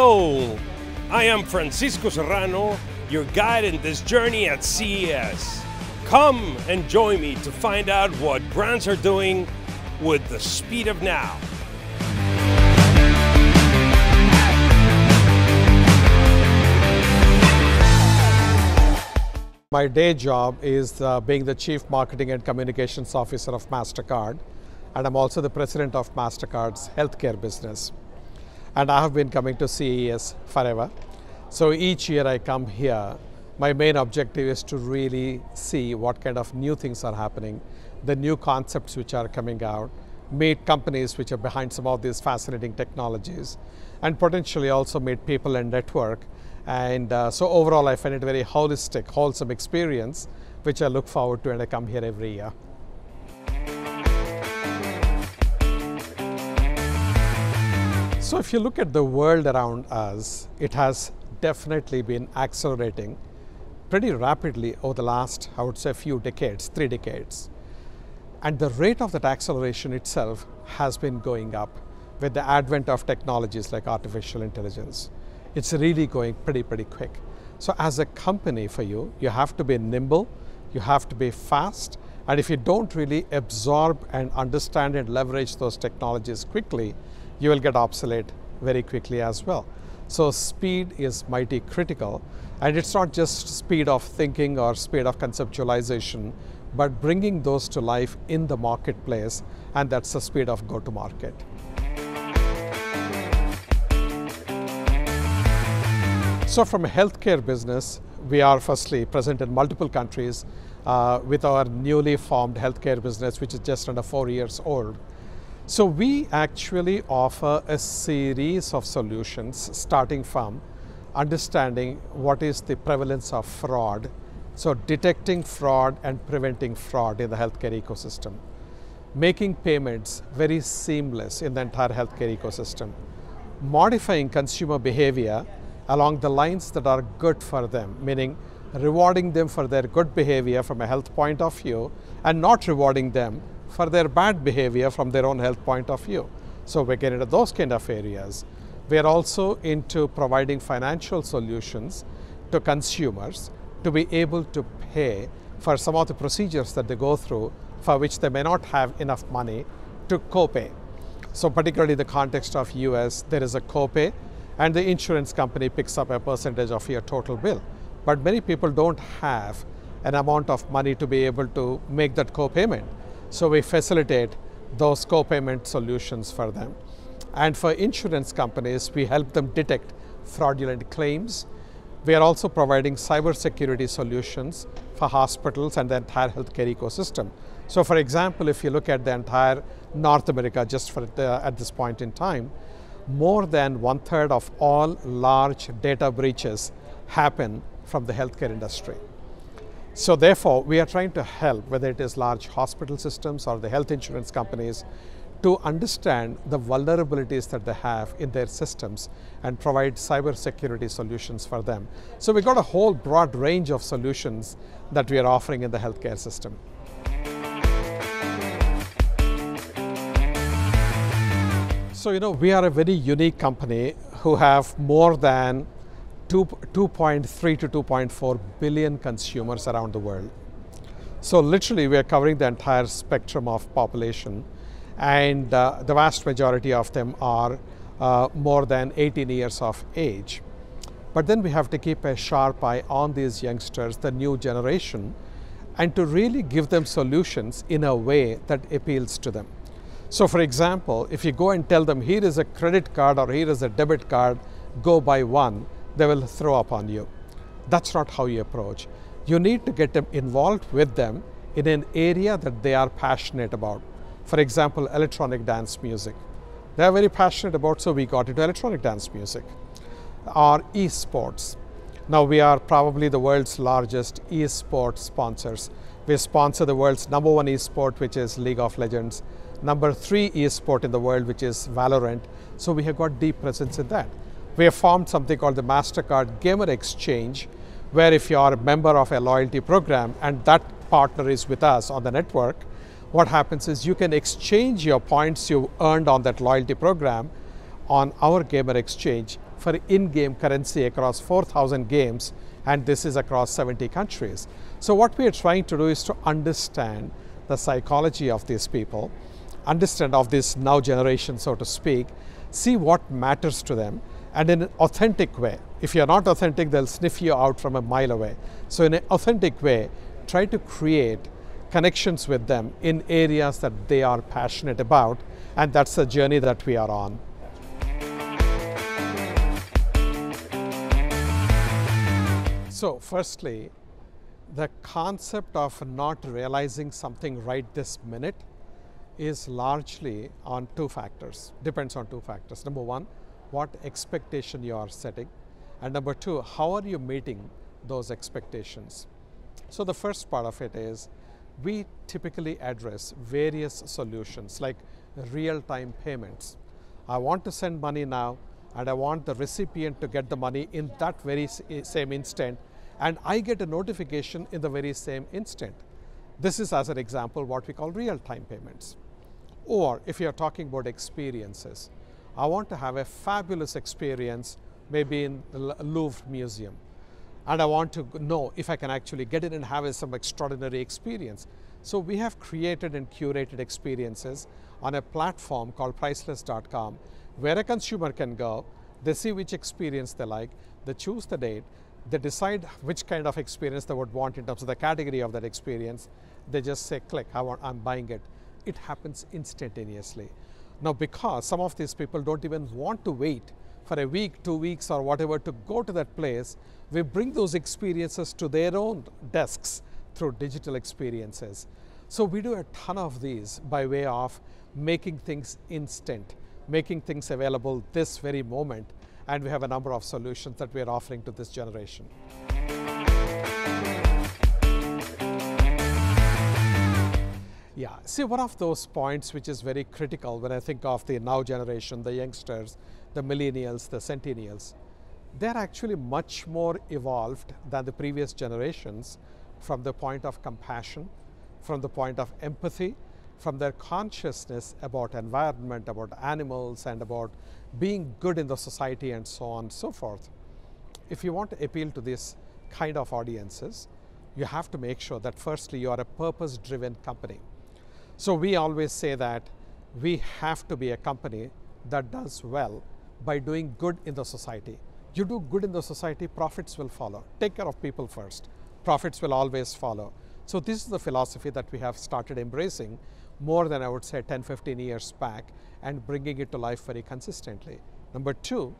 Hello, I am Francisco Serrano, your guide in this journey at CES. Come and join me to find out what brands are doing with the speed of now. My day job is being the Chief Marketing and Communications Officer of MasterCard, and I'm also the President of MasterCard's healthcare business. And I have been coming to CES forever. So each year I come here, my main objective is to really see what kind of new things are happening, the new concepts which are coming out, meet companies which are behind some of these fascinating technologies, and potentially also meet people and network. And so overall I find it a very holistic, wholesome experience, which I look forward to, and I come here every year. So if you look at the world around us, it has definitely been accelerating pretty rapidly over the last, I would say, few decades, 3 decades. And the rate of that acceleration itself has been going up with the advent of technologies like artificial intelligence. It's really going pretty quick. So as a company for you, you have to be nimble, you have to be fast, and if you don't really absorb and understand and leverage those technologies quickly, you will get obsolete very quickly as well. So speed is mighty critical, and it's not just speed of thinking or speed of conceptualization, but bringing those to life in the marketplace, and that's the speed of go-to-market. So from a healthcare business, we are firstly present in multiple countries with our newly formed healthcare business, which is just under 4 years old. So we actually offer a series of solutions starting from understanding what is the prevalence of fraud, so detecting fraud and preventing fraud in the healthcare ecosystem, making payments very seamless in the entire healthcare ecosystem, modifying consumer behavior along the lines that are good for them, meaning rewarding them for their good behavior from a health point of view and not rewarding them for their bad behavior from their own health point of view. So we get into those kind of areas. We are also into providing financial solutions to consumers to be able to pay for some of the procedures that they go through for which they may not have enough money to co-pay. So particularly in the context of US, there is a co-pay, and the insurance company picks up a percentage of your total bill. But many people don't have an amount of money to be able to make that co-payment. So we facilitate those co-payment solutions for them. And for insurance companies, we help them detect fraudulent claims. We are also providing cybersecurity solutions for hospitals and the entire healthcare ecosystem. So for example, if you look at the entire North America, just at this point in time, more than 1/3 of all large data breaches happen from the healthcare industry. So therefore, we are trying to help, whether it is large hospital systems or the health insurance companies, to understand the vulnerabilities that they have in their systems and provide cybersecurity solutions for them. So we've got a whole broad range of solutions that we are offering in the healthcare system. So, we are a very unique company who have more than 2.3 to 2.4 billion consumers around the world. So literally we are covering the entire spectrum of population, and the vast majority of them are more than 18 years of age. But then we have to keep a sharp eye on these youngsters, the new generation, and to really give them solutions in a way that appeals to them. So for example, if you go and tell them, here is a credit card or here is a debit card, go buy one, they will throw up on you. That's not how you approach. You need to get them involved with them in an area that they are passionate about. For example, electronic dance music. They are very passionate about, so we got into electronic dance music. Or esports. Now we are probably the world's largest esports sponsors. We sponsor the world's #1 esport, which is League of Legends, #3 esport in the world, which is Valorant. So we have got deep presence in that. We have formed something called the MasterCard Gamer Exchange, where if you are a member of a loyalty program and that partner is with us on the network, what happens is you can exchange your points you earned on that loyalty program on our Gamer Exchange for in-game currency across 4,000 games, and this is across 70 countries. So what we are trying to do is to understand the psychology of these people, understand of this now generation, so to speak, see what matters to them, and in an authentic way. If you're not authentic, they'll sniff you out from a mile away. So in an authentic way, try to create connections with them in areas that they are passionate about, and that's the journey that we are on. So firstly, the concept of not realizing something right this minute is largely on two factors, depends on two factors. Number one, what expectation you are setting, and number two, how are you meeting those expectations. So the first part of it is we typically address various solutions like real-time payments. I want to send money now, and I want the recipient to get the money in that very same instant, and I get a notification in the very same instant. This is, as an example, what we call real-time payments. Or if you're talking about experiences, I want to have a fabulous experience maybe in the Louvre Museum, and I want to know if I can actually get in and have some extraordinary experience. So we have created and curated experiences on a platform called priceless.com, where a consumer can go, they see which experience they like, they choose the date, they decide which kind of experience they would want in terms of the category of that experience. They just say, click, I'm buying it. It happens instantaneously. Now, because some of these people don't even want to wait for a week, 2 weeks, or whatever to go to that place, we bring those experiences to their own desks through digital experiences. So we do a ton of these by way of making things instant, making things available this very moment, and we have a number of solutions that we are offering to this generation. Yeah, see, one of those points which is very critical when I think of the now generation, the youngsters, the millennials, the centennials, they're actually much more evolved than the previous generations from the point of compassion, from the point of empathy, from their consciousness about environment, about animals, and about being good in the society, and so on and so forth. If you want to appeal to this kind of audiences, you have to make sure that firstly you are a purpose-driven company. So we always say that we have to be a company that does well by doing good in the society. You do good in the society, profits will follow. Take care of people first. Profits will always follow. So this is the philosophy that we have started embracing more than, I would say, 10, 15 years back, and bringing it to life very consistently. Number two,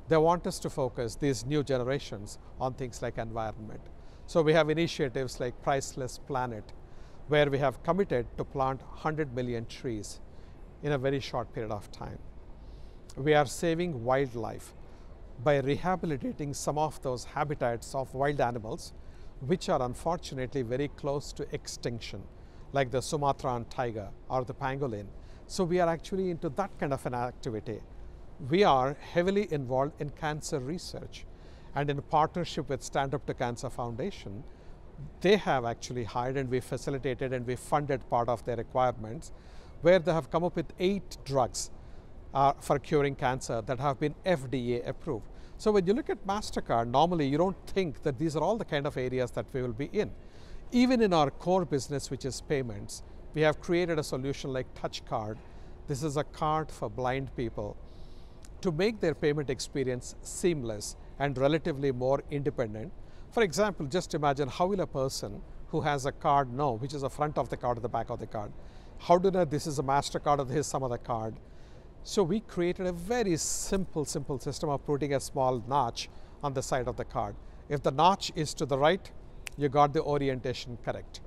they want us to focus, these new generations, on things like environment. So we have initiatives like Priceless Planet, where we have committed to plant 100 million trees in a very short period of time. We are saving wildlife by rehabilitating some of those habitats of wild animals which are unfortunately very close to extinction, like the Sumatran tiger or the pangolin. So we are actually into that kind of an activity. We are heavily involved in cancer research, and in partnership with Stand Up to Cancer Foundation, they have actually hired, and we facilitated and we funded part of their requirements, where they have come up with 8 drugs for curing cancer that have been FDA approved. So when you look at MasterCard, normally you don't think that these are all the kind of areas that we will be in. Even in our core business, which is payments, we have created a solution like Touch Card. This is a card for blind people to make their payment experience seamless and relatively more independent. For example, just imagine, how will a person who has a card know which is the front of the card or the back of the card? How do they know this is a MasterCard or this is some other card? So we created a very simple system of putting a small notch on the side of the card. If the notch is to the right, you got the orientation correct.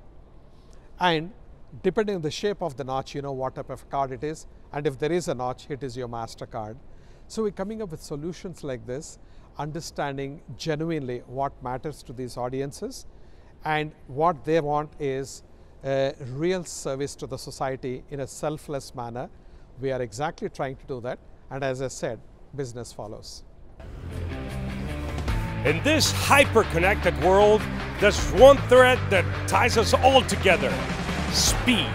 And depending on the shape of the notch, you know what type of card it is. And if there is a notch, it is your MasterCard. So we're coming up with solutions like this, understanding genuinely what matters to these audiences, and what they want is a real service to the society in a selfless manner. We are exactly trying to do that, and as I said, business follows. In this hyper-connected world, there's one thread that ties us all together: speed.